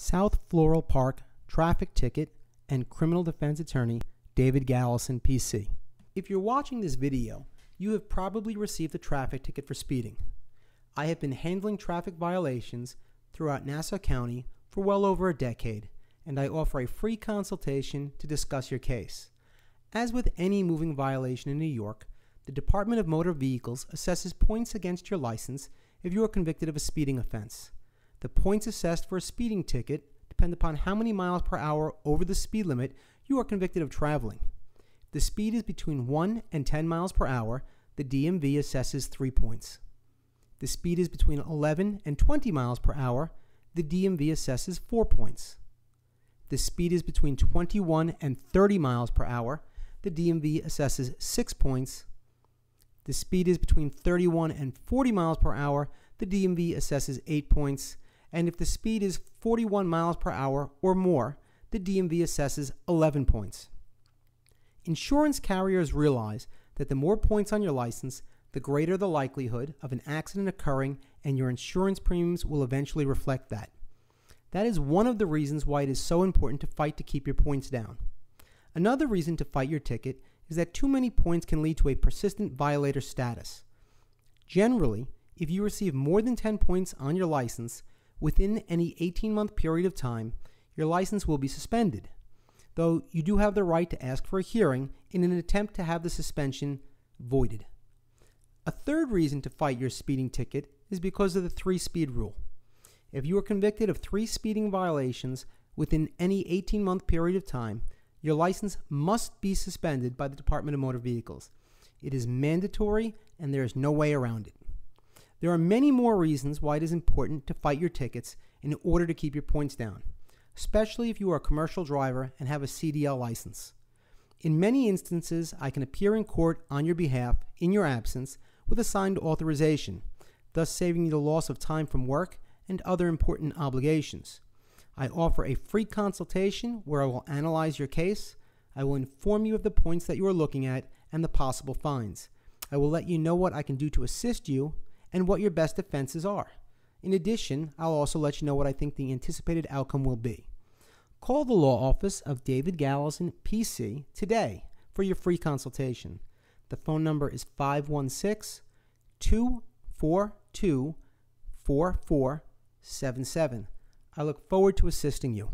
South Floral Park traffic ticket and criminal defense attorney David Gallison, PC. If you're watching this video, you have probably received a traffic ticket for speeding. I have been handling traffic violations throughout Nassau County for well over a decade, and I offer a free consultation to discuss your case. As with any moving violation in New York, the Department of Motor Vehicles assesses points against your license if you are convicted of a speeding offense. The points assessed for a speeding ticket depend upon how many miles per hour over the speed limit you are convicted of traveling. If the speed is between 1 and 10 miles per hour, the DMV assesses 3 points. If the speed is between 11 and 20 miles per hour, the DMV assesses 4 points. If the speed is between 21 and 30 miles per hour, the DMV assesses 6 points. If the speed is between 31 and 40 miles per hour, the DMV assesses 8 points. And if the speed is 41 miles per hour or more, the DMV assesses 11 points. Insurance carriers realize that the more points on your license, the greater the likelihood of an accident occurring, and your insurance premiums will eventually reflect that. That is one of the reasons why it is so important to fight to keep your points down. Another reason to fight your ticket is that too many points can lead to a persistent violator status. Generally, if you receive more than 10 points on your license within any 18-month period of time, your license will be suspended, though you do have the right to ask for a hearing in an attempt to have the suspension voided. A third reason to fight your speeding ticket is because of the 3-speed rule. If you are convicted of 3 speeding violations within any 18-month period of time, your license must be suspended by the Department of Motor Vehicles. It is mandatory, and there is no way around it. There are many more reasons why it is important to fight your tickets in order to keep your points down, especially if you are a commercial driver and have a CDL license. In many instances, I can appear in court on your behalf in your absence with a signed authorization, thus saving you the loss of time from work and other important obligations. I offer a free consultation where I will analyze your case. I will inform you of the points that you are looking at and the possible fines. I will let you know what I can do to assist you and what your best defenses are. In addition, I'll also let you know what I think the anticipated outcome will be. Call the law office of David Gallison, PC, today for your free consultation. The phone number is 516-242-4477. I look forward to assisting you.